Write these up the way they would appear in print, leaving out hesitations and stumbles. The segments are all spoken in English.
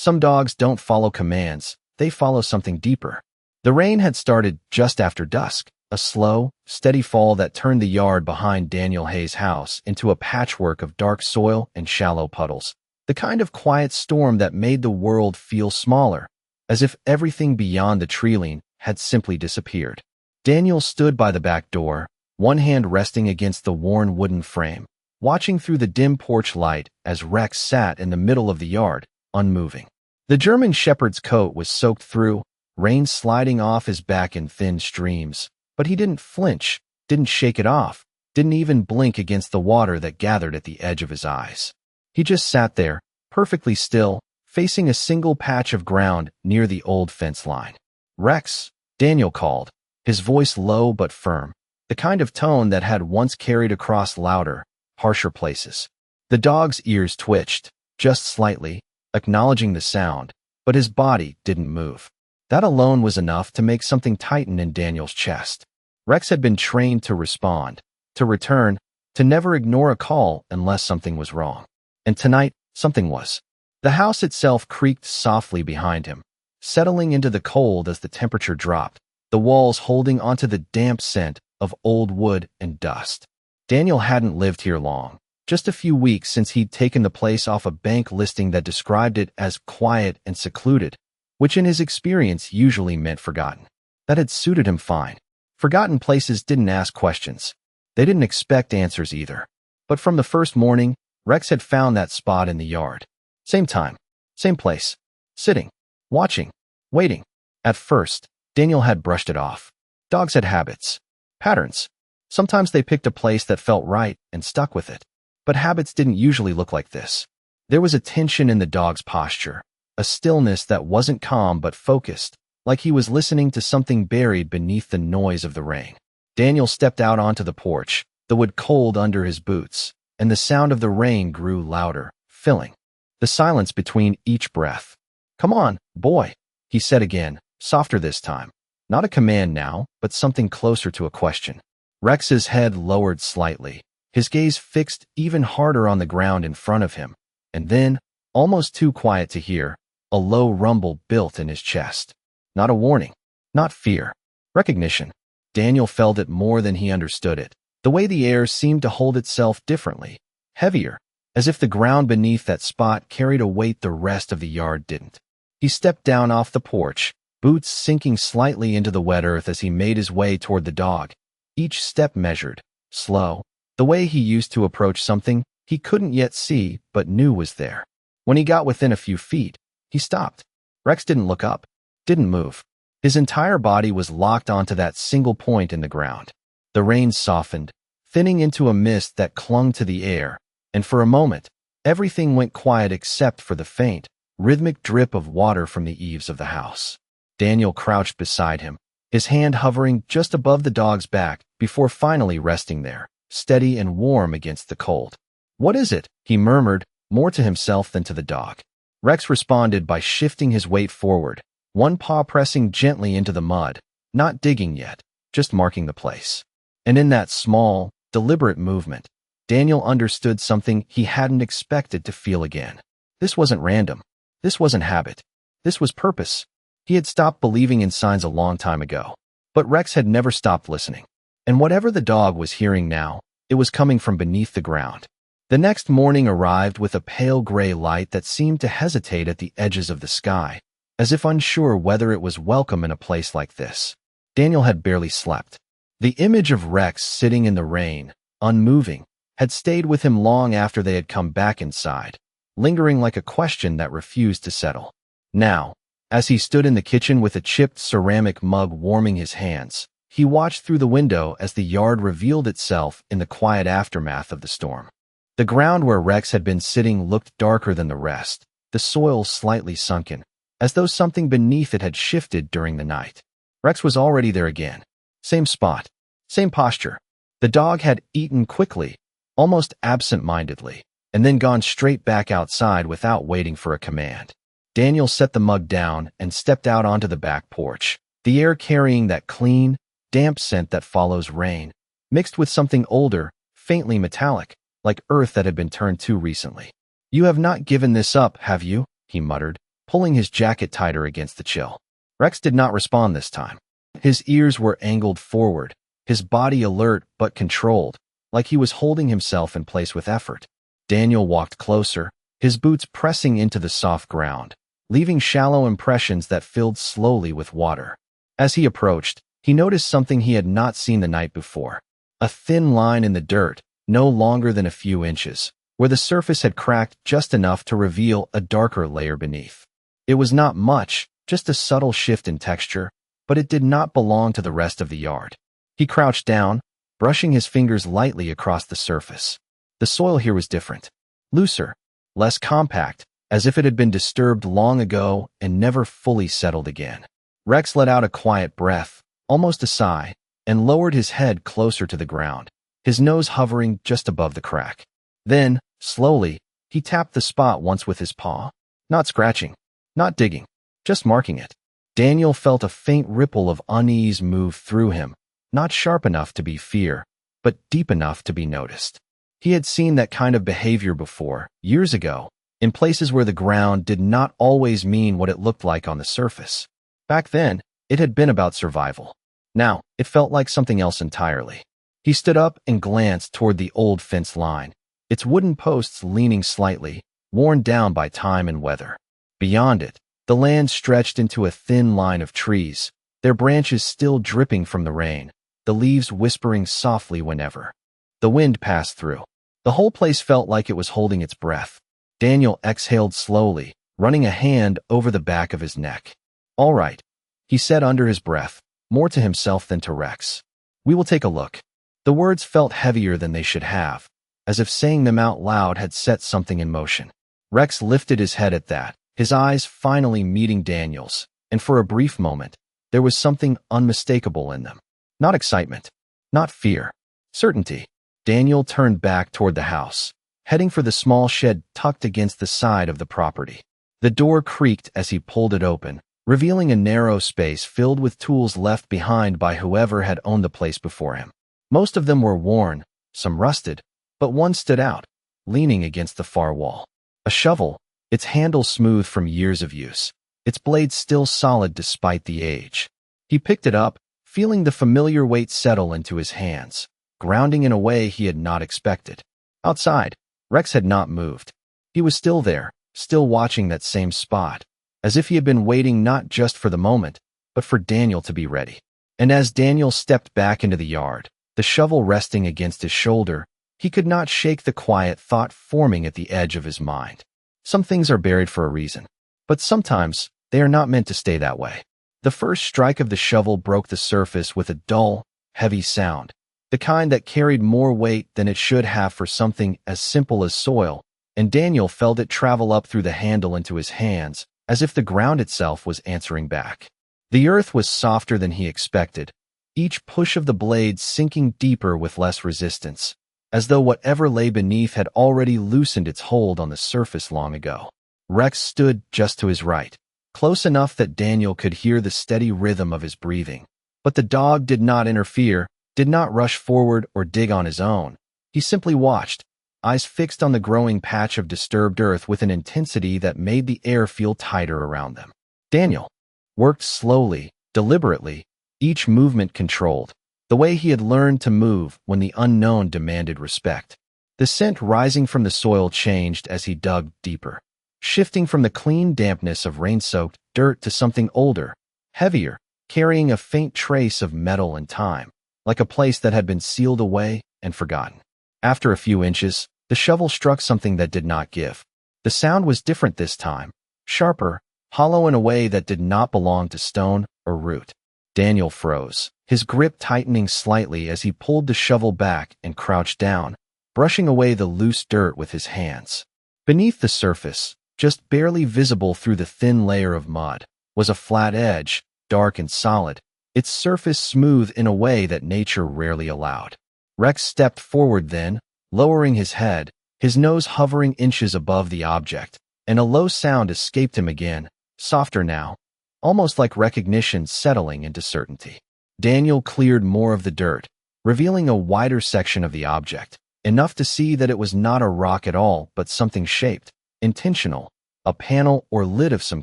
Some dogs don't follow commands, they follow something deeper. The rain had started just after dusk, a slow, steady fall that turned the yard behind Daniel Hayes' house into a patchwork of dark soil and shallow puddles. The kind of quiet storm that made the world feel smaller, as if everything beyond the treeline had simply disappeared. Daniel stood by the back door, one hand resting against the worn wooden frame, watching through the dim porch light as Rex sat in the middle of the yard, unmoving. The German shepherd's coat was soaked through, rain sliding off his back in thin streams, but he didn't flinch, didn't shake it off, didn't even blink against the water that gathered at the edge of his eyes. He just sat there, perfectly still, facing a single patch of ground near the old fence line. "Rex," Daniel called, his voice low but firm, the kind of tone that had once carried across louder, harsher places. The dog's ears twitched, just slightly, acknowledging the sound, but his body didn't move. That alone was enough to make something tighten in Daniel's chest. Rex had been trained to respond, to return, to never ignore a call unless something was wrong. And tonight, something was. The house itself creaked softly behind him, settling into the cold as the temperature dropped, the walls holding onto the damp scent of old wood and dust. Daniel hadn't lived here long, just a few weeks since he'd taken the place off a bank listing that described it as quiet and secluded, which in his experience usually meant forgotten. That had suited him fine. Forgotten places didn't ask questions. They didn't expect answers either. But from the first morning, Rex had found that spot in the yard. Same time, same place, sitting, watching, waiting. At first, Daniel had brushed it off. Dogs had habits, patterns. Sometimes they picked a place that felt right and stuck with it. But habits didn't usually look like this. There was a tension in the dog's posture, a stillness that wasn't calm but focused, like he was listening to something buried beneath the noise of the rain. Daniel stepped out onto the porch, the wood cold under his boots, and the sound of the rain grew louder, filling the silence between each breath. "Come on, boy," he said again, softer this time. Not a command now, but something closer to a question. Rex's head lowered slightly, his gaze fixed even harder on the ground in front of him, and then, almost too quiet to hear, a low rumble built in his chest. Not a warning, not fear, recognition. Daniel felt it more than he understood it. The way the air seemed to hold itself differently, heavier, as if the ground beneath that spot carried a weight the rest of the yard didn't. He stepped down off the porch, boots sinking slightly into the wet earth as he made his way toward the dog, each step measured, slow, the way he used to approach something he couldn't yet see but knew was there. When he got within a few feet, he stopped. Rex didn't look up, didn't move. His entire body was locked onto that single point in the ground. The rain softened, thinning into a mist that clung to the air, and for a moment, everything went quiet except for the faint, rhythmic drip of water from the eaves of the house. Daniel crouched beside him, his hand hovering just above the dog's back before finally resting there, steady and warm against the cold. "What is it?" he murmured, more to himself than to the dog. Rex responded by shifting his weight forward, one paw pressing gently into the mud, not digging yet, just marking the place. And in that small, deliberate movement, Daniel understood something he hadn't expected to feel again. This wasn't random. This wasn't habit. This was purpose. He had stopped believing in signs a long time ago. But Rex had never stopped listening. And whatever the dog was hearing now, it was coming from beneath the ground. The next morning arrived with a pale gray light that seemed to hesitate at the edges of the sky, as if unsure whether it was welcome in a place like this. Daniel had barely slept. The image of Rex sitting in the rain, unmoving, had stayed with him long after they had come back inside, lingering like a question that refused to settle. Now, as he stood in the kitchen with a chipped ceramic mug warming his hands, he watched through the window as the yard revealed itself in the quiet aftermath of the storm. The ground where Rex had been sitting looked darker than the rest, the soil slightly sunken, as though something beneath it had shifted during the night. Rex was already there again. Same spot, same posture. The dog had eaten quickly, almost absent-mindedly, and then gone straight back outside without waiting for a command. Daniel set the mug down and stepped out onto the back porch, the air carrying that clean, damp scent that follows rain, mixed with something older, faintly metallic, like earth that had been turned to recently. "You have not given this up, have you?" he muttered, pulling his jacket tighter against the chill. Rex did not respond this time. His ears were angled forward, his body alert but controlled, like he was holding himself in place with effort. Daniel walked closer, his boots pressing into the soft ground, leaving shallow impressions that filled slowly with water. As he approached, he noticed something he had not seen the night before. A thin line in the dirt, no longer than a few inches, where the surface had cracked just enough to reveal a darker layer beneath. It was not much, just a subtle shift in texture, but it did not belong to the rest of the yard. He crouched down, brushing his fingers lightly across the surface. The soil here was different. Looser, less compact, as if it had been disturbed long ago and never fully settled again. Rex let out a quiet breath, almost a sigh, and lowered his head closer to the ground, his nose hovering just above the crack. Then, slowly, he tapped the spot once with his paw. Not scratching, not digging, just marking it. Daniel felt a faint ripple of unease move through him, not sharp enough to be fear, but deep enough to be noticed. He had seen that kind of behavior before, years ago, in places where the ground did not always mean what it looked like on the surface. Back then, it had been about survival. Now, it felt like something else entirely. He stood up and glanced toward the old fence line, its wooden posts leaning slightly, worn down by time and weather. Beyond it, the land stretched into a thin line of trees, their branches still dripping from the rain, the leaves whispering softly whenever the wind passed through. The whole place felt like it was holding its breath. Daniel exhaled slowly, running a hand over the back of his neck. "All right," he said under his breath, more to himself than to Rex. "We will take a look." The words felt heavier than they should have, as if saying them out loud had set something in motion. Rex lifted his head at that, his eyes finally meeting Daniel's, and for a brief moment, there was something unmistakable in them. Not excitement, not fear, certainty. Daniel turned back toward the house, heading for the small shed tucked against the side of the property. The door creaked as he pulled it open, revealing a narrow space filled with tools left behind by whoever had owned the place before him. Most of them were worn, some rusted, but one stood out, leaning against the far wall. A shovel, its handle smooth from years of use, its blade still solid despite the age. He picked it up, feeling the familiar weight settle into his hands, grounding in a way he had not expected. Outside, Rex had not moved. He was still there, still watching that same spot, as if he had been waiting not just for the moment, but for Daniel to be ready. And as Daniel stepped back into the yard, the shovel resting against his shoulder, he could not shake the quiet thought forming at the edge of his mind. Some things are buried for a reason, but sometimes they are not meant to stay that way. The first strike of the shovel broke the surface with a dull, heavy sound, the kind that carried more weight than it should have for something as simple as soil, and Daniel felt it travel up through the handle into his hands, as if the ground itself was answering back. The earth was softer than he expected, each push of the blade sinking deeper with less resistance, as though whatever lay beneath had already loosened its hold on the surface long ago. Rex stood just to his right, close enough that Daniel could hear the steady rhythm of his breathing. But the dog did not interfere, did not rush forward or dig on his own. He simply watched, eyes fixed on the growing patch of disturbed earth with an intensity that made the air feel tighter around them. Daniel worked slowly, deliberately, each movement controlled, the way he had learned to move when the unknown demanded respect. The scent rising from the soil changed as he dug deeper, shifting from the clean dampness of rain-soaked dirt to something older, heavier, carrying a faint trace of metal and time, like a place that had been sealed away and forgotten. After a few inches, the shovel struck something that did not give. The sound was different this time, sharper, hollow in a way that did not belong to stone or root. Daniel froze, his grip tightening slightly as he pulled the shovel back and crouched down, brushing away the loose dirt with his hands. Beneath the surface, just barely visible through the thin layer of mud, was a flat edge, dark and solid, its surface smooth in a way that nature rarely allowed. Rex stepped forward then, lowering his head, his nose hovering inches above the object, and a low sound escaped him again, softer now, almost like recognition settling into certainty. Daniel cleared more of the dirt, revealing a wider section of the object, enough to see that it was not a rock at all but something shaped, intentional, a panel or lid of some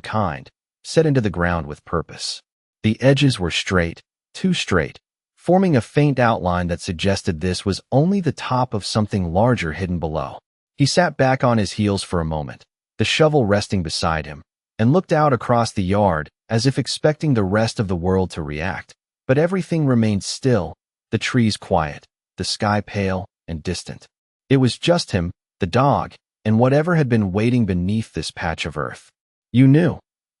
kind, set into the ground with purpose. The edges were straight, too straight, forming a faint outline that suggested this was only the top of something larger hidden below. He sat back on his heels for a moment, the shovel resting beside him, and looked out across the yard as if expecting the rest of the world to react. But everything remained still, the trees quiet, the sky pale and distant. It was just him, the dog, and whatever had been waiting beneath this patch of earth. "You knew,"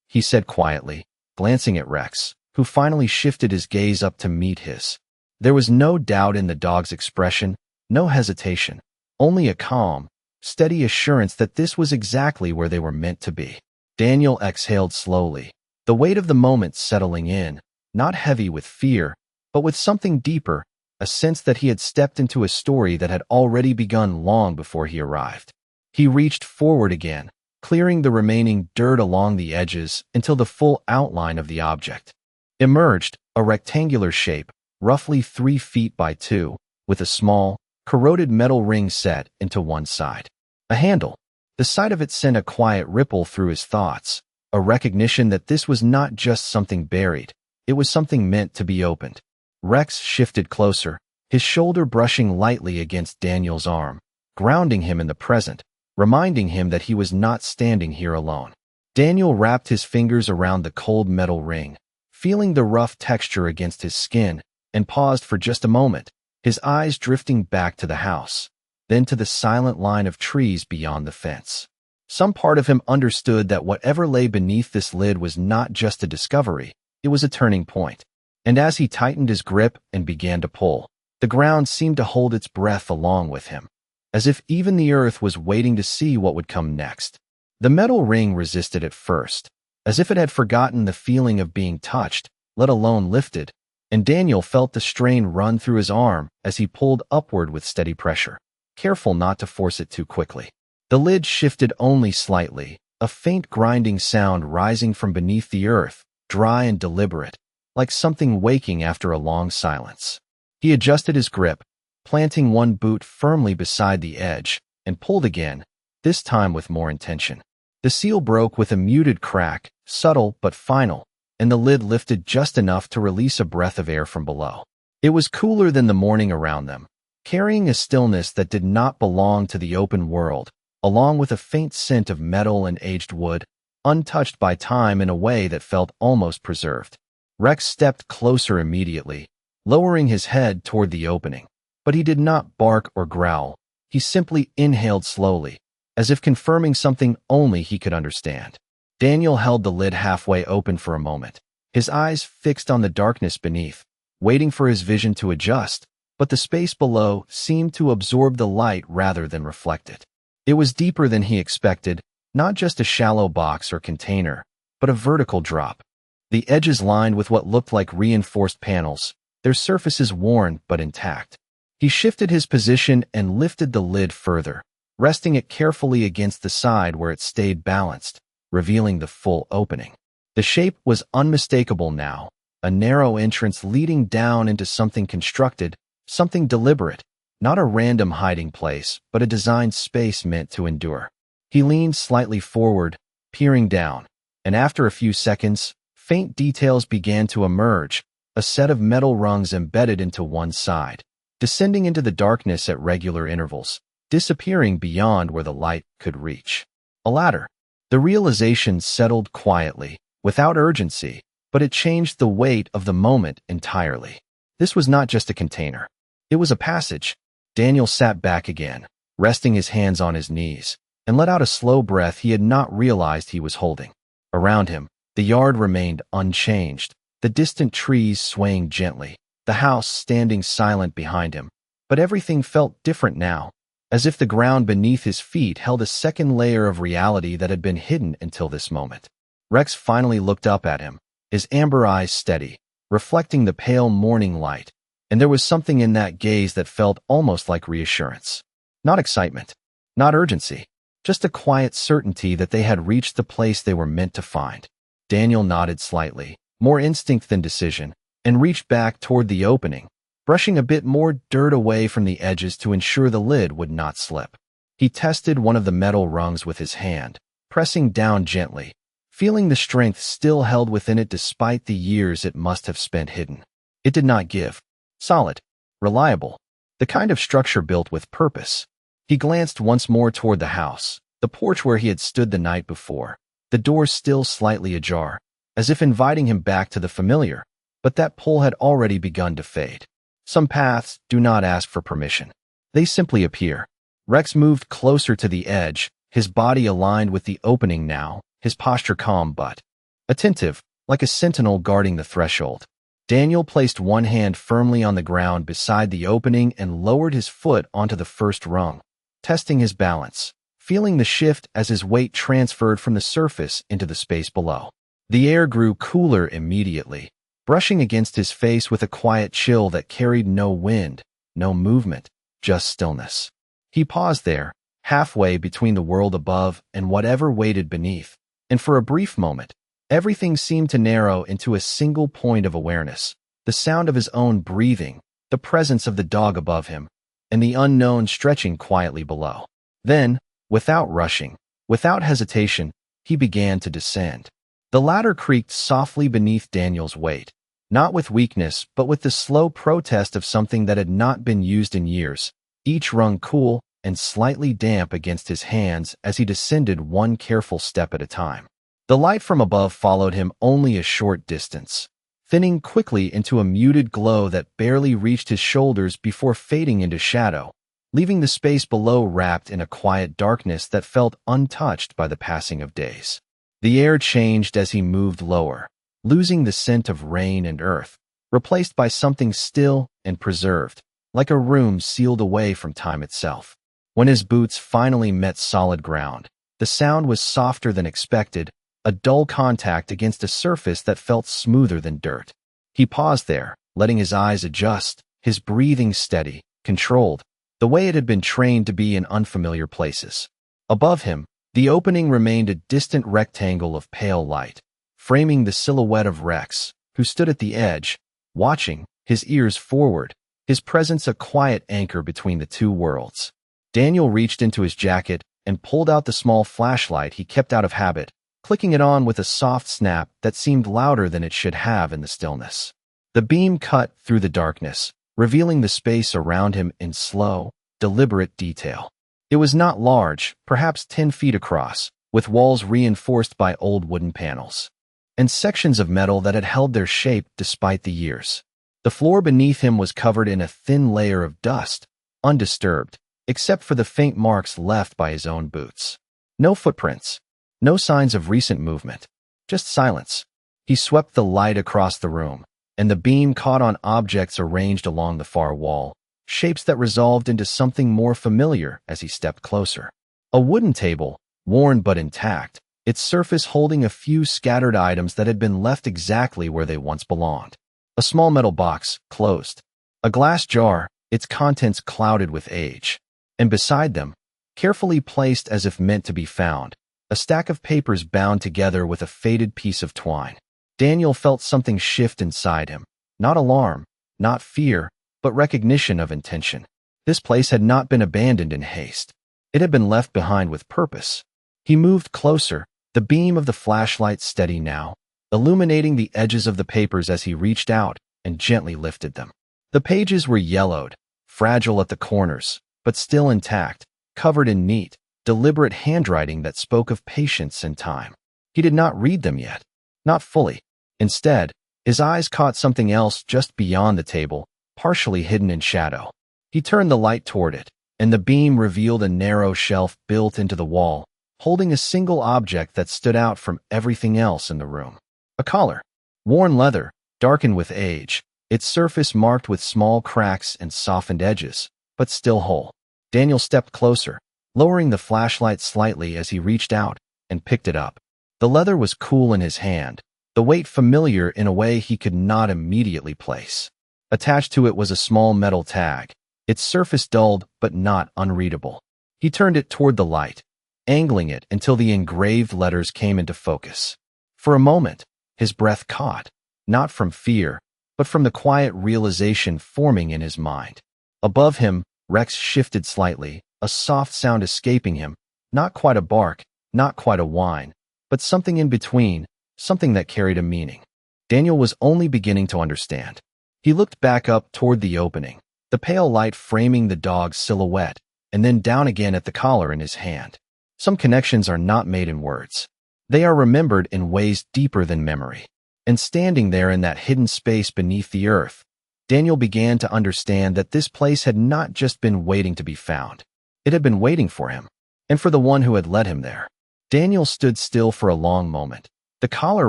he said quietly, glancing at Rex, who finally shifted his gaze up to meet his. There was no doubt in the dog's expression, no hesitation, only a calm, steady assurance that this was exactly where they were meant to be. Daniel exhaled slowly, the weight of the moment settling in, not heavy with fear, but with something deeper, a sense that he had stepped into a story that had already begun long before he arrived. He reached forward again, clearing the remaining dirt along the edges until the full outline of the object emerged, a rectangular shape, roughly 3 feet by 2, with a small, corroded metal ring set into one side. A handle. The sight of it sent a quiet ripple through his thoughts, a recognition that this was not just something buried, it was something meant to be opened. Rex shifted closer, his shoulder brushing lightly against Daniel's arm, grounding him in the present, reminding him that he was not standing here alone. Daniel wrapped his fingers around the cold metal ring, feeling the rough texture against his skin, and paused for just a moment, his eyes drifting back to the house, then to the silent line of trees beyond the fence. Some part of him understood that whatever lay beneath this lid was not just a discovery, it was a turning point. And as he tightened his grip and began to pull, the ground seemed to hold its breath along with him, as if even the earth was waiting to see what would come next. The metal ring resisted at first, as if it had forgotten the feeling of being touched, let alone lifted, and Daniel felt the strain run through his arm as he pulled upward with steady pressure, careful not to force it too quickly. The lid shifted only slightly, a faint grinding sound rising from beneath the earth, dry and deliberate, like something waking after a long silence. He adjusted his grip, planting one boot firmly beside the edge, and pulled again, this time with more intention. The seal broke with a muted crack, subtle but final, and the lid lifted just enough to release a breath of air from below. It was cooler than the morning around them, carrying a stillness that did not belong to the open world, along with a faint scent of metal and aged wood, untouched by time in a way that felt almost preserved. Rex stepped closer immediately, lowering his head toward the opening. But he did not bark or growl. He simply inhaled slowly, as if confirming something only he could understand. Daniel held the lid halfway open for a moment, his eyes fixed on the darkness beneath, waiting for his vision to adjust, but the space below seemed to absorb the light rather than reflect it. It was deeper than he expected, not just a shallow box or container, but a vertical drop. The edges lined with what looked like reinforced panels, their surfaces worn but intact. He shifted his position and lifted the lid further, resting it carefully against the side where it stayed balanced, revealing the full opening. The shape was unmistakable now, a narrow entrance leading down into something constructed, something deliberate, not a random hiding place, but a designed space meant to endure. He leaned slightly forward, peering down, and after a few seconds, faint details began to emerge, a set of metal rungs embedded into one side, descending into the darkness at regular intervals, disappearing beyond where the light could reach. A ladder. The realization settled quietly, without urgency, but it changed the weight of the moment entirely. This was not just a container. It was a passage. Daniel sat back again, resting his hands on his knees, and let out a slow breath he had not realized he was holding. Around him, the yard remained unchanged, the distant trees swaying gently, the house standing silent behind him. But everything felt different now, as if the ground beneath his feet held a second layer of reality that had been hidden until this moment. Rex finally looked up at him, his amber eyes steady, reflecting the pale morning light, and there was something in that gaze that felt almost like reassurance. Not excitement, not urgency, just a quiet certainty that they had reached the place they were meant to find. Daniel nodded slightly, more instinct than decision, and reached back toward the opening, brushing a bit more dirt away from the edges to ensure the lid would not slip. He tested one of the metal rungs with his hand, pressing down gently, feeling the strength still held within it despite the years it must have spent hidden. It did not give. Solid. Reliable. The kind of structure built with purpose. He glanced once more toward the house, the porch where he had stood the night before, the door still slightly ajar, as if inviting him back to the familiar, but that pull had already begun to fade. Some paths do not ask for permission. They simply appear. Rex moved closer to the edge, his body aligned with the opening now, his posture calm but attentive, like a sentinel guarding the threshold. Daniel placed one hand firmly on the ground beside the opening and lowered his foot onto the first rung, testing his balance, feeling the shift as his weight transferred from the surface into the space below. The air grew cooler immediately, brushing against his face with a quiet chill that carried no wind, no movement, just stillness. He paused there, halfway between the world above and whatever waited beneath, and for a brief moment, everything seemed to narrow into a single point of awareness, the sound of his own breathing, the presence of the dog above him, and the unknown stretching quietly below. Then, without rushing, without hesitation, he began to descend. The ladder creaked softly beneath Daniel's weight, not with weakness but with the slow protest of something that had not been used in years, each rung cool and slightly damp against his hands as he descended one careful step at a time. The light from above followed him only a short distance, thinning quickly into a muted glow that barely reached his shoulders before fading into shadow, leaving the space below wrapped in a quiet darkness that felt untouched by the passing of days. The air changed as he moved lower, losing the scent of rain and earth, replaced by something still and preserved, like a room sealed away from time itself. When his boots finally met solid ground, the sound was softer than expected, a dull contact against a surface that felt smoother than dirt. He paused there, letting his eyes adjust, his breathing steady, controlled, the way it had been trained to be in unfamiliar places. Above him, the opening remained a distant rectangle of pale light, framing the silhouette of Rex, who stood at the edge, watching, his ears forward, his presence a quiet anchor between the two worlds. Daniel reached into his jacket and pulled out the small flashlight he kept out of habit, clicking it on with a soft snap that seemed louder than it should have in the stillness. The beam cut through the darkness, revealing the space around him in slow, deliberate detail. It was not large, perhaps 10 feet across, with walls reinforced by old wooden panels, and sections of metal that had held their shape despite the years. The floor beneath him was covered in a thin layer of dust, undisturbed, except for the faint marks left by his own boots. No footprints. No signs of recent movement, just silence. He swept the light across the room, and the beam caught on objects arranged along the far wall, shapes that resolved into something more familiar as he stepped closer. A wooden table, worn but intact, its surface holding a few scattered items that had been left exactly where they once belonged. A small metal box, closed. A glass jar, its contents clouded with age. And beside them, carefully placed as if meant to be found, a stack of papers bound together with a faded piece of twine. Daniel felt something shift inside him. Not alarm, not fear, but recognition of intention. This place had not been abandoned in haste. It had been left behind with purpose. He moved closer, the beam of the flashlight steady now, illuminating the edges of the papers as he reached out and gently lifted them. The pages were yellowed, fragile at the corners, but still intact, covered in neat, deliberate handwriting that spoke of patience and time. He did not read them yet. Not fully. Instead, his eyes caught something else just beyond the table, partially hidden in shadow. He turned the light toward it, and the beam revealed a narrow shelf built into the wall, holding a single object that stood out from everything else in the room. A collar. Worn leather, darkened with age, its surface marked with small cracks and softened edges, but still whole. Daniel stepped closer, lowering the flashlight slightly as he reached out and picked it up. The leather was cool in his hand, the weight familiar in a way he could not immediately place. Attached to it was a small metal tag, its surface dulled but not unreadable. He turned it toward the light, angling it until the engraved letters came into focus. For a moment, his breath caught, not from fear, but from the quiet realization forming in his mind. Above him, Rex shifted slightly, a soft sound escaping him, not quite a bark, not quite a whine, but something in between, something that carried a meaning. Daniel was only beginning to understand. He looked back up toward the opening, the pale light framing the dog's silhouette, and then down again at the collar in his hand. Some connections are not made in words. They are remembered in ways deeper than memory. And standing there in that hidden space beneath the earth, Daniel began to understand that this place had not just been waiting to be found. It had been waiting for him, and for the one who had led him there. Daniel stood still for a long moment, the collar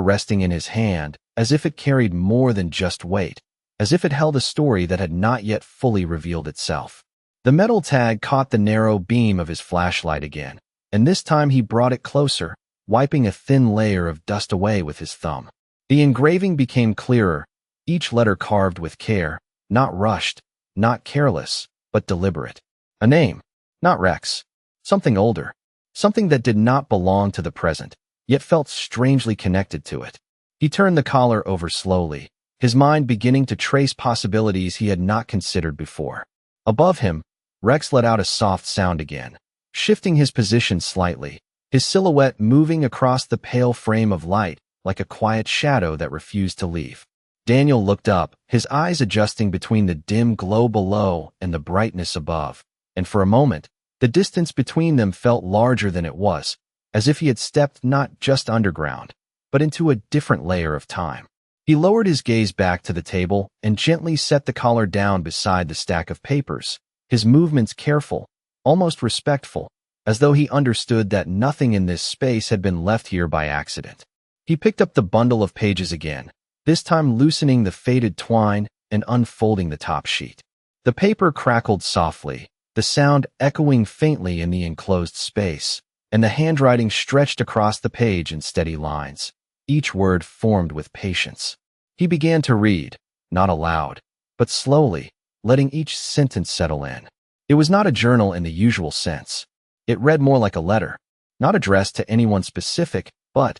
resting in his hand, as if it carried more than just weight, as if it held a story that had not yet fully revealed itself. The metal tag caught the narrow beam of his flashlight again, and this time he brought it closer, wiping a thin layer of dust away with his thumb. The engraving became clearer, each letter carved with care, not rushed, not careless, but deliberate. A name, not Rex. Something older, something that did not belong to the present, yet felt strangely connected to it. He turned the collar over slowly, his mind beginning to trace possibilities he had not considered before. Above him, Rex let out a soft sound again, shifting his position slightly, his silhouette moving across the pale frame of light like a quiet shadow that refused to leave. Daniel looked up, his eyes adjusting between the dim glow below and the brightness above, and for a moment, the distance between them felt larger than it was, as if he had stepped not just underground, but into a different layer of time. He lowered his gaze back to the table and gently set the collar down beside the stack of papers, his movements careful, almost respectful, as though he understood that nothing in this space had been left here by accident. He picked up the bundle of pages again, this time loosening the faded twine and unfolding the top sheet. The paper crackled softly, the sound echoing faintly in the enclosed space, and the handwriting stretched across the page in steady lines, each word formed with patience. He began to read, not aloud, but slowly, letting each sentence settle in. It was not a journal in the usual sense. It read more like a letter, not addressed to anyone specific, but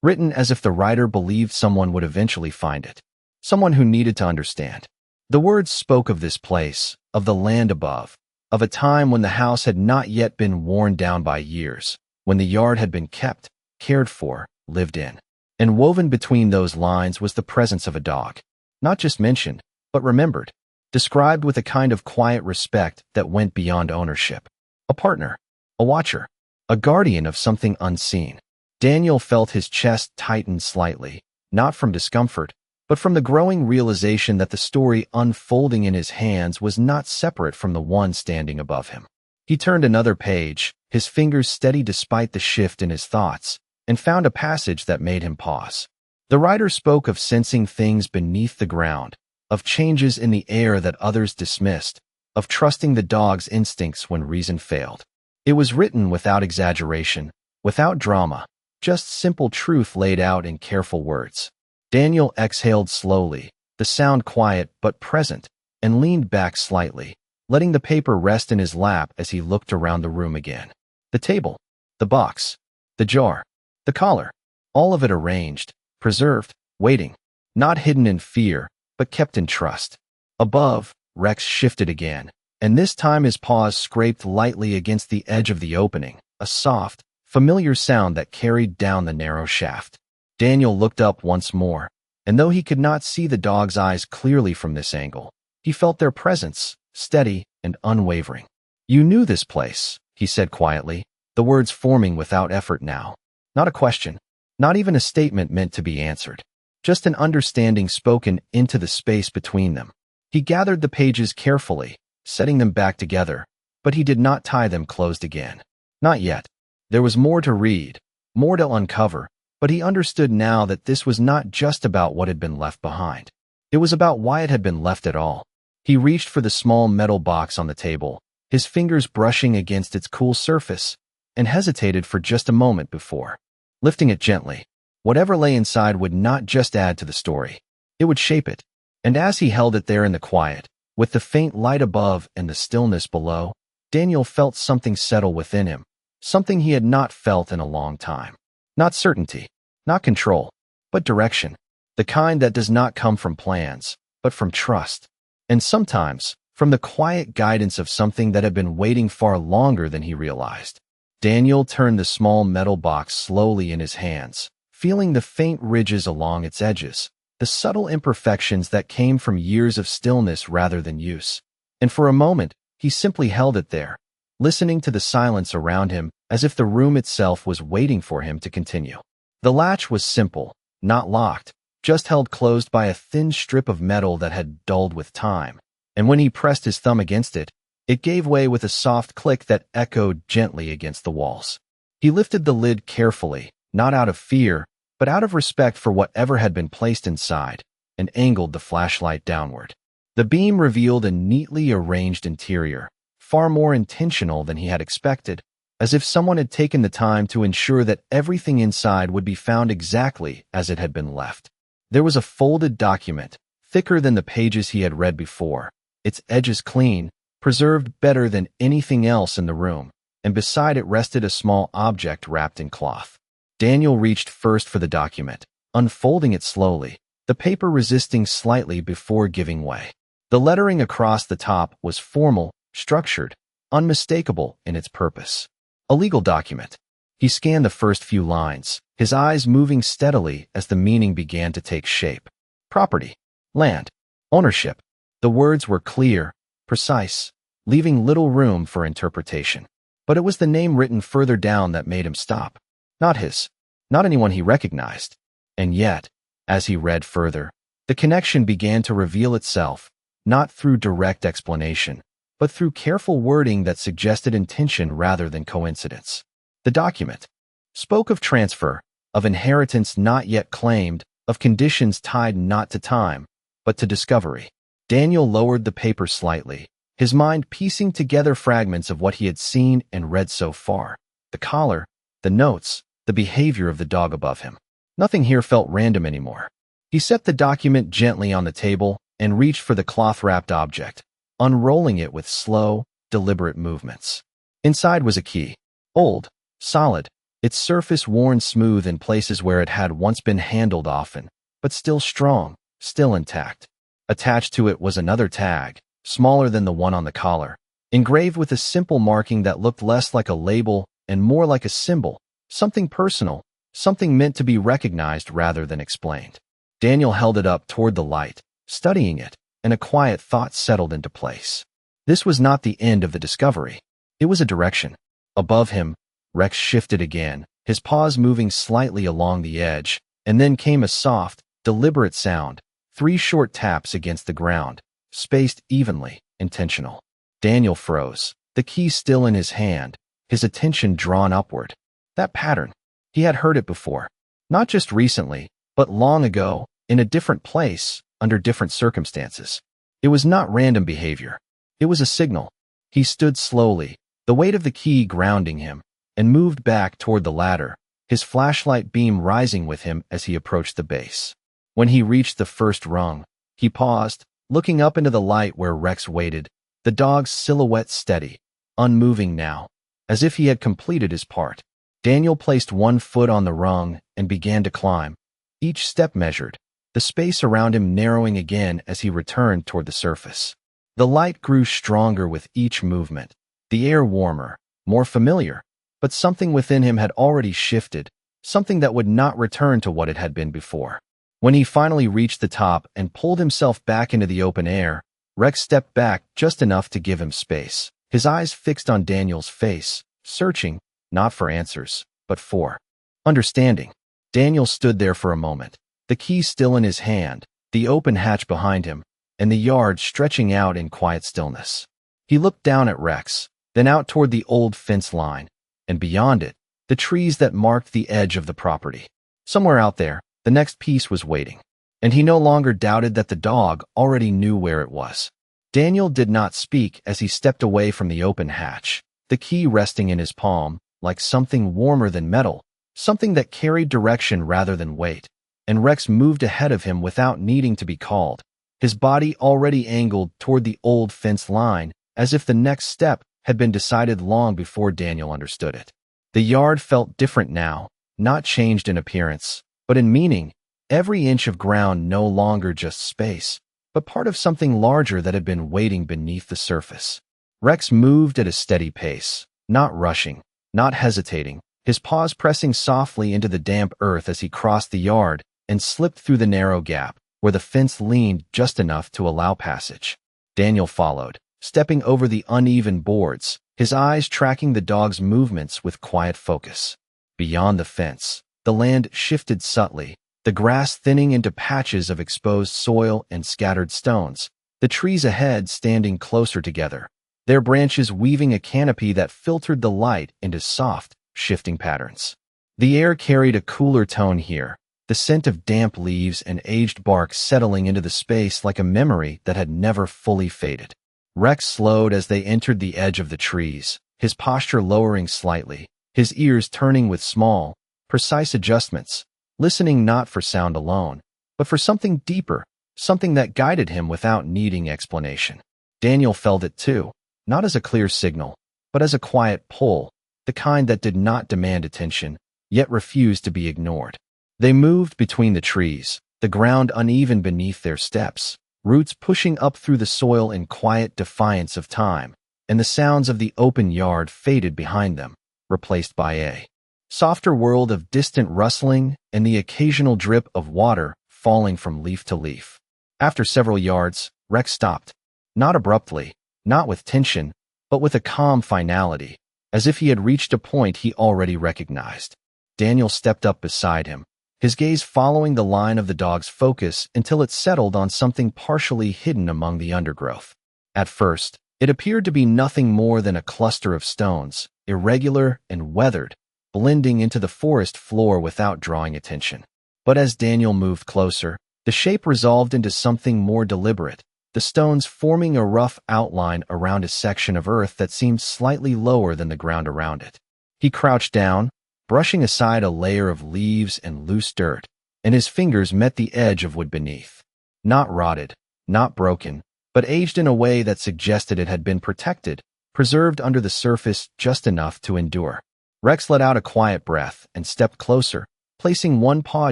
written as if the writer believed someone would eventually find it, someone who needed to understand. The words spoke of this place, of the land above, of a time when the house had not yet been worn down by years, when the yard had been kept, cared for, lived in. And woven between those lines was the presence of a dog, not just mentioned, but remembered, described with a kind of quiet respect that went beyond ownership. A partner, a watcher, a guardian of something unseen. Daniel felt his chest tighten slightly, not from discomfort, but from the growing realization that the story unfolding in his hands was not separate from the one standing above him. He turned another page, his fingers steady despite the shift in his thoughts, and found a passage that made him pause. The writer spoke of sensing things beneath the ground, of changes in the air that others dismissed, of trusting the dog's instincts when reason failed. It was written without exaggeration, without drama, just simple truth laid out in careful words. Daniel exhaled slowly, the sound quiet but present, and leaned back slightly, letting the paper rest in his lap as he looked around the room again. The table, the box, the jar, the collar, all of it arranged, preserved, waiting, not hidden in fear, but kept in trust. Above, Rex shifted again, and this time his paws scraped lightly against the edge of the opening, a soft, familiar sound that carried down the narrow shaft. Daniel looked up once more, and though he could not see the dog's eyes clearly from this angle, he felt their presence, steady and unwavering. "You knew this place," he said quietly, the words forming without effort now. Not a question, not even a statement meant to be answered, just an understanding spoken into the space between them. He gathered the pages carefully, setting them back together, but he did not tie them closed again. Not yet. There was more to read, more to uncover, but he understood now that this was not just about what had been left behind. It was about why it had been left at all. He reached for the small metal box on the table, his fingers brushing against its cool surface, and hesitated for just a moment before lifting it gently. Whatever lay inside would not just add to the story. It would shape it. And as he held it there in the quiet, with the faint light above and the stillness below, Daniel felt something settle within him, something he had not felt in a long time. Not certainty, not control, but direction. The kind that does not come from plans, but from trust. And sometimes, from the quiet guidance of something that had been waiting far longer than he realized. Daniel turned the small metal box slowly in his hands, feeling the faint ridges along its edges, the subtle imperfections that came from years of stillness rather than use. And for a moment, he simply held it there, listening to the silence around him as if the room itself was waiting for him to continue. The latch was simple, not locked, just held closed by a thin strip of metal that had dulled with time. And when he pressed his thumb against it, it gave way with a soft click that echoed gently against the walls. He lifted the lid carefully, not out of fear, but out of respect for whatever had been placed inside, and angled the flashlight downward. The beam revealed a neatly arranged interior, far more intentional than he had expected, as if someone had taken the time to ensure that everything inside would be found exactly as it had been left. There was a folded document, thicker than the pages he had read before, its edges clean, preserved better than anything else in the room, and beside it rested a small object wrapped in cloth. Daniel reached first for the document, unfolding it slowly, the paper resisting slightly before giving way. The lettering across the top was formal, structured, unmistakable in its purpose. A legal document. He scanned the first few lines, his eyes moving steadily as the meaning began to take shape. Property, land, ownership. The words were clear, precise, leaving little room for interpretation. But it was the name written further down that made him stop. Not his, not anyone he recognized. And yet, as he read further, the connection began to reveal itself, not through direct explanation, but through careful wording that suggested intention rather than coincidence. The document spoke of transfer, of inheritance not yet claimed, of conditions tied not to time, but to discovery. Daniel lowered the paper slightly, his mind piecing together fragments of what he had seen and read so far. The collar, the notes, the behavior of the dog above him. Nothing here felt random anymore. He set the document gently on the table and reached for the cloth-wrapped object, unrolling it with slow, deliberate movements. Inside was a key. Old, solid, its surface worn smooth in places where it had once been handled often, but still strong, still intact. Attached to it was another tag, smaller than the one on the collar, engraved with a simple marking that looked less like a label and more like a symbol, something personal, something meant to be recognized rather than explained. Daniel held it up toward the light, studying it, and a quiet thought settled into place. This was not the end of the discovery. It was a direction. Above him, Rex shifted again, his paws moving slightly along the edge, and then came a soft, deliberate sound, 3 short taps against the ground, spaced evenly, intentional. Daniel froze, the key still in his hand, his attention drawn upward. That pattern. He had heard it before. Not just recently, but long ago, in a different place, under different circumstances. It was not random behavior. It was a signal. He stood slowly, the weight of the key grounding him, and moved back toward the ladder, his flashlight beam rising with him as he approached the base. When he reached the first rung, he paused, looking up into the light where Rex waited, the dog's silhouette steady, unmoving now, as if he had completed his part. Daniel placed one foot on the rung and began to climb, each step measured, the space around him narrowing again as he returned toward the surface. The light grew stronger with each movement, the air warmer, more familiar, but something within him had already shifted, something that would not return to what it had been before. When he finally reached the top and pulled himself back into the open air, Rex stepped back just enough to give him space, his eyes fixed on Daniel's face, searching, not for answers, but for understanding. Daniel stood there for a moment, the key still in his hand, the open hatch behind him, and the yard stretching out in quiet stillness. He looked down at Rex, then out toward the old fence line, and beyond it, the trees that marked the edge of the property. Somewhere out there, the next piece was waiting, and he no longer doubted that the dog already knew where it was. Daniel did not speak as he stepped away from the open hatch, the key resting in his palm, like something warmer than metal, something that carried direction rather than weight, and Rex moved ahead of him without needing to be called, his body already angled toward the old fence line, as if the next step had been decided long before Daniel understood it. The yard felt different now, not changed in appearance, but in meaning, every inch of ground no longer just space, but part of something larger that had been waiting beneath the surface. Rex moved at a steady pace, not rushing, not hesitating, his paws pressing softly into the damp earth as he crossed the yard and slipped through the narrow gap, where the fence leaned just enough to allow passage. Daniel followed, stepping over the uneven boards, his eyes tracking the dog's movements with quiet focus. Beyond the fence, the land shifted subtly, the grass thinning into patches of exposed soil and scattered stones, the trees ahead standing closer together, their branches weaving a canopy that filtered the light into soft, shifting patterns. The air carried a cooler tone here, the scent of damp leaves and aged bark settling into the space like a memory that had never fully faded. Rex slowed as they entered the edge of the trees, his posture lowering slightly, his ears turning with small, precise adjustments, listening not for sound alone, but for something deeper, something that guided him without needing explanation. Daniel felt it too, not as a clear signal, but as a quiet pull, the kind that did not demand attention, yet refused to be ignored. They moved between the trees, the ground uneven beneath their steps, roots pushing up through the soil in quiet defiance of time, and the sounds of the open yard faded behind them, replaced by a softer world of distant rustling and the occasional drip of water falling from leaf to leaf. After several yards, Rex stopped, not abruptly, not with tension, but with a calm finality, as if he had reached a point he already recognized. Daniel stepped up beside him, his gaze following the line of the dog's focus until it settled on something partially hidden among the undergrowth. At first, it appeared to be nothing more than a cluster of stones, irregular and weathered, blending into the forest floor without drawing attention. But as Daniel moved closer, the shape resolved into something more deliberate, the stones forming a rough outline around a section of earth that seemed slightly lower than the ground around it. He crouched down, brushing aside a layer of leaves and loose dirt, and his fingers met the edge of wood beneath. Not rotted, not broken, but aged in a way that suggested it had been protected, preserved under the surface just enough to endure. Rex let out a quiet breath and stepped closer, placing one paw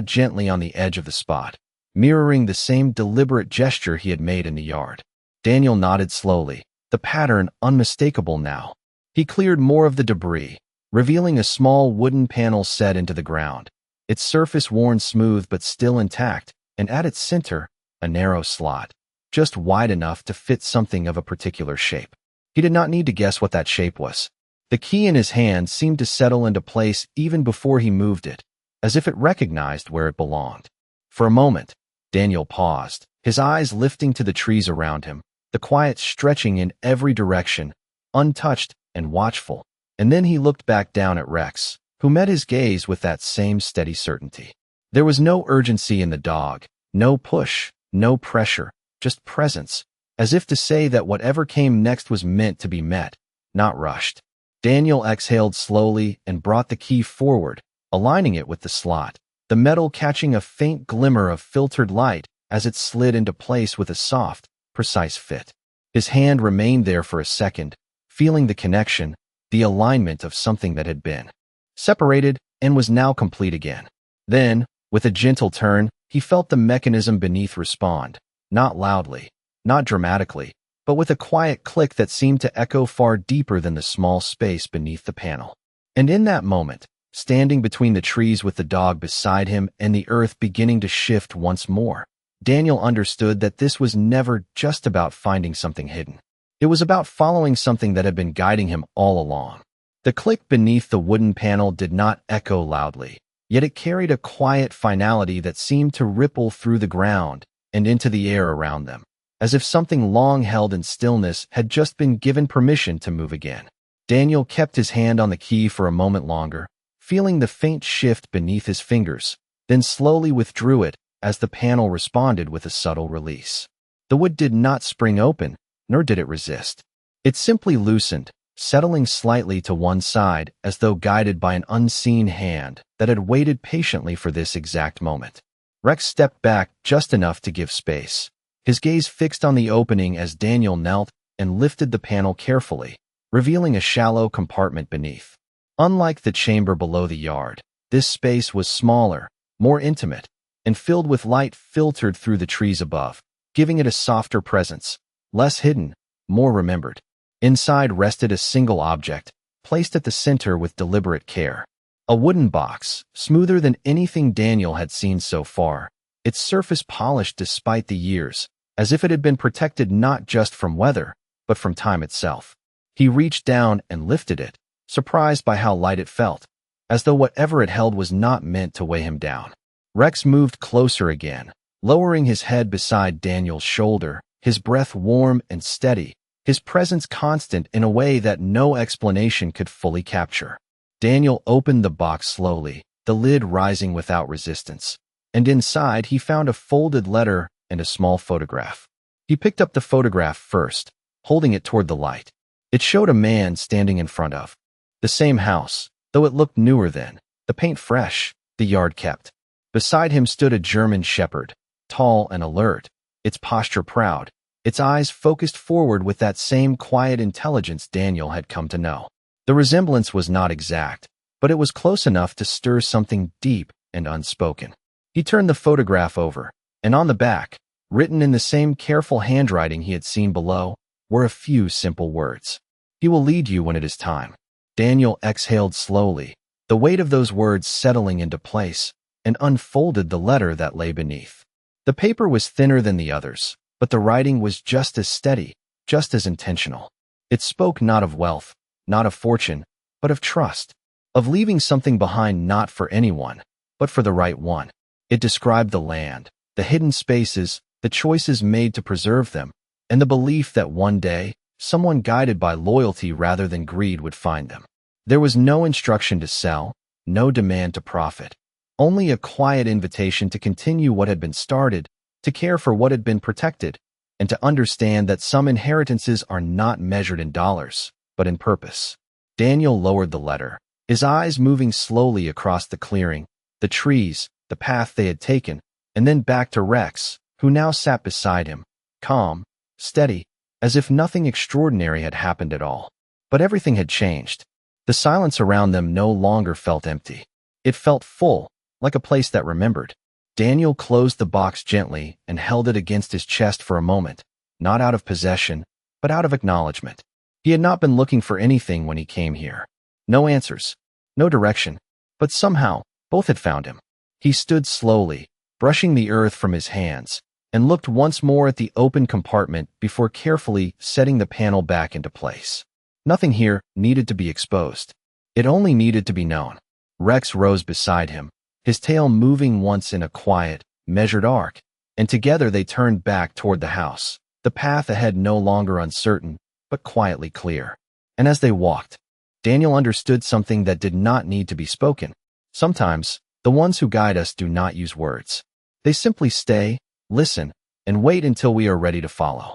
gently on the edge of the spot, mirroring the same deliberate gesture he had made in the yard. Daniel nodded slowly, the pattern unmistakable now. He cleared more of the debris, revealing a small wooden panel set into the ground, its surface worn smooth but still intact, and at its center, a narrow slot, just wide enough to fit something of a particular shape. He did not need to guess what that shape was. The key in his hand seemed to settle into place even before he moved it, as if it recognized where it belonged. For a moment, Daniel paused, his eyes lifting to the trees around him, the quiet stretching in every direction, untouched and watchful. And then he looked back down at Rex, who met his gaze with that same steady certainty. There was no urgency in the dog, no push, no pressure, just presence, as if to say that whatever came next was meant to be met, not rushed. Daniel exhaled slowly and brought the key forward, aligning it with the slot, the metal catching a faint glimmer of filtered light as it slid into place with a soft, precise fit. His hand remained there for a second, feeling the connection, the alignment of something that had been separated and was now complete again. Then, with a gentle turn, he felt the mechanism beneath respond, not loudly, not dramatically, but with a quiet click that seemed to echo far deeper than the small space beneath the panel. And in that moment, standing between the trees with the dog beside him and the earth beginning to shift once more, Daniel understood that this was never just about finding something hidden. It was about following something that had been guiding him all along. The click beneath the wooden panel did not echo loudly, yet it carried a quiet finality that seemed to ripple through the ground and into the air around them, as if something long held in stillness had just been given permission to move again. Daniel kept his hand on the key for a moment longer, feeling the faint shift beneath his fingers, then slowly withdrew it as the panel responded with a subtle release. The wood did not spring open, nor did it resist. It simply loosened, settling slightly to one side as though guided by an unseen hand that had waited patiently for this exact moment. Rex stepped back just enough to give space, his gaze fixed on the opening as Daniel knelt and lifted the panel carefully, revealing a shallow compartment beneath. Unlike the chamber below the yard, this space was smaller, more intimate, and filled with light filtered through the trees above, giving it a softer presence, less hidden, more remembered. Inside rested a single object, placed at the center with deliberate care. A wooden box, smoother than anything Daniel had seen so far, its surface polished despite the years, as if it had been protected not just from weather, but from time itself. He reached down and lifted it, surprised by how light it felt, as though whatever it held was not meant to weigh him down. Rex moved closer again, lowering his head beside Daniel's shoulder, his breath warm and steady, his presence constant in a way that no explanation could fully capture. Daniel opened the box slowly, the lid rising without resistance, and inside he found a folded letter and a small photograph. He picked up the photograph first, holding it toward the light. It showed a man standing in front of the same house, though it looked newer then, the paint fresh, the yard kept. Beside him stood a German shepherd, tall and alert, its posture proud, its eyes focused forward with that same quiet intelligence Daniel had come to know. The resemblance was not exact, but it was close enough to stir something deep and unspoken. He turned the photograph over, and on the back, written in the same careful handwriting he had seen below, were a few simple words. "He will lead you when it is time." Daniel exhaled slowly, the weight of those words settling into place, and unfolded the letter that lay beneath. The paper was thinner than the others, but the writing was just as steady, just as intentional. It spoke not of wealth, not of fortune, but of trust, of leaving something behind not for anyone, but for the right one. It described the land, the hidden spaces, the choices made to preserve them, and the belief that one day, someone guided by loyalty rather than greed would find them. There was no instruction to sell, no demand to profit, only a quiet invitation to continue what had been started, to care for what had been protected, and to understand that some inheritances are not measured in dollars, but in purpose. Daniel lowered the letter, his eyes moving slowly across the clearing, the trees, the path they had taken, and then back to Rex, who now sat beside him, calm, steady, as if nothing extraordinary had happened at all. But everything had changed. The silence around them no longer felt empty. It felt full, like a place that remembered. Daniel closed the box gently and held it against his chest for a moment, not out of possession, but out of acknowledgement. He had not been looking for anything when he came here. No answers, no direction, but somehow, both had found him. He stood slowly, brushing the earth from his hands, and looked once more at the open compartment before carefully setting the panel back into place. Nothing here needed to be exposed. It only needed to be known. Rex rose beside him, his tail moving once in a quiet, measured arc, and together they turned back toward the house, the path ahead no longer uncertain, but quietly clear. And as they walked, Daniel understood something that did not need to be spoken. Sometimes, the ones who guide us do not use words. They simply stay, listen, and wait until we are ready to follow.